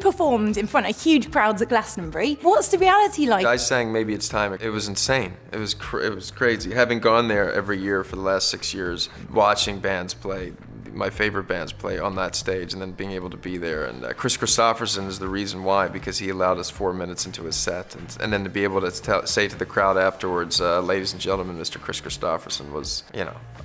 performed in front of huge crowds at Glastonbury. What's the reality like? I sang Maybe It's Time. It was insane. It was crazy. Having gone there every year for the last 6 years, watching bands play, my favorite bands play on that stage, and then being able to be there. And Chris Christopherson is the reason why, because he allowed us 4 minutes into his set. And then to be able to say to the crowd afterwards, ladies and gentlemen, Mr. Chris Christopherson was,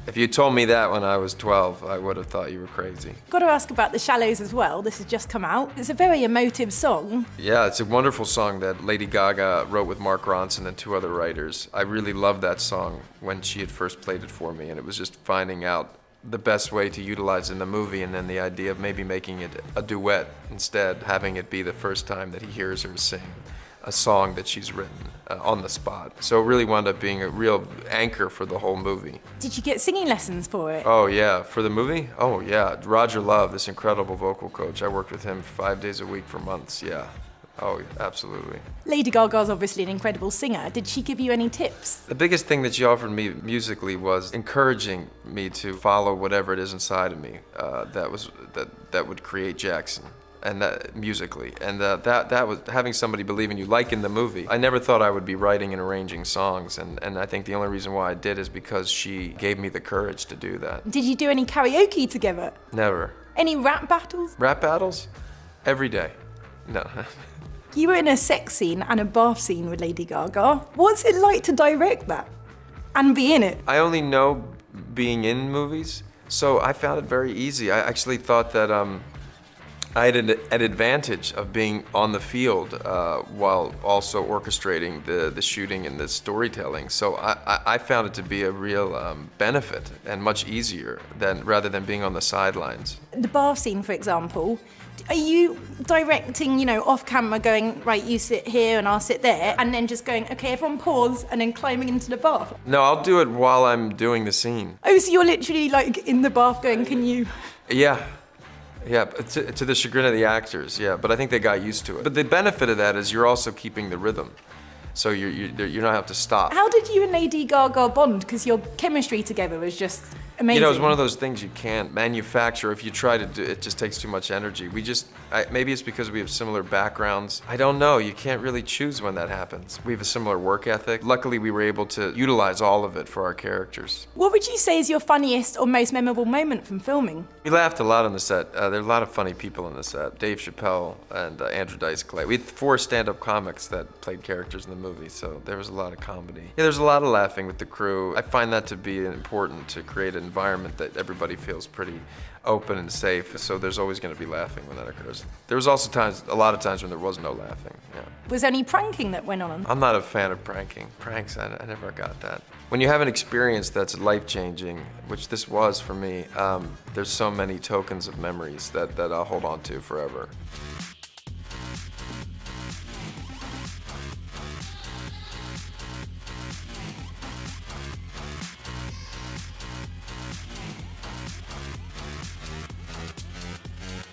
if you told me that when I was 12, I would have thought you were crazy. Got to ask about The Shallows as well. This has just come out. It's a very emotive song. Yeah, it's a wonderful song that Lady Gaga wrote with Mark Ronson and 2 other writers. I really loved that song when she had first played it for me, and it was just finding out the best way to utilize it in the movie, and then the idea of maybe making it a duet instead, having it be the first time that he hears her sing a song that she's written on the spot. So it really wound up being a real anchor for the whole movie. Did you get singing lessons for it? Oh yeah, for the movie? Oh yeah, Roger Love, this incredible vocal coach. I worked with him 5 days a week for months, yeah. Oh, absolutely. Lady Gaga's obviously an incredible singer. Did she give you any tips? The biggest thing that she offered me musically was encouraging me to follow whatever it is inside of me that would create Jackson, and that musically, and that was having somebody believe in you, like in the movie. I never thought I would be writing and arranging songs, and I think the only reason why I did is because she gave me the courage to do that. Did you do any karaoke together? Never. Any rap battles? Rap battles? Every day. No. You were in a sex scene and a bath scene with Lady Gaga. What's it like to direct that and be in it? I only know being in movies, so I found it very easy. I actually thought that I had an advantage of being on the field while also orchestrating the shooting and the storytelling. So I found it to be a real benefit and much easier rather than being on the sidelines. The bath scene, for example, are you directing, off camera going, right, you sit here and I'll sit there, and then just going, okay, everyone pause, and then climbing into the bath? No, I'll do it while I'm doing the scene. Oh, so you're literally like in the bath going, can you? Yeah. Yeah, to the chagrin of the actors, yeah, but I think they got used to it. But the benefit of that is you're also keeping the rhythm, so you don't have to stop. How did you and Lady Gaga bond? Because your chemistry together was just amazing. It's one of those things you can't manufacture. If you try to do it, it just takes too much energy. Maybe it's because we have similar backgrounds. I don't know, you can't really choose when that happens. We have a similar work ethic. Luckily, we were able to utilize all of it for our characters. What would you say is your funniest or most memorable moment from filming? We laughed a lot on the set. There are a lot of funny people on the set. Dave Chappelle and Andrew Dice Clay. We had 4 stand-up comics that played characters in the movie, so there was a lot of comedy. Yeah, there's a lot of laughing with the crew. I find that to be important to create an environment that everybody feels pretty open and safe, so there's always going to be laughing when that occurs. There was also a lot of times when there was no laughing, yeah. Was there any pranking that went on? I'm not a fan of pranking. Pranks, I never got that. When you have an experience that's life-changing, which this was for me, there's so many tokens of memories that I'll hold on to forever.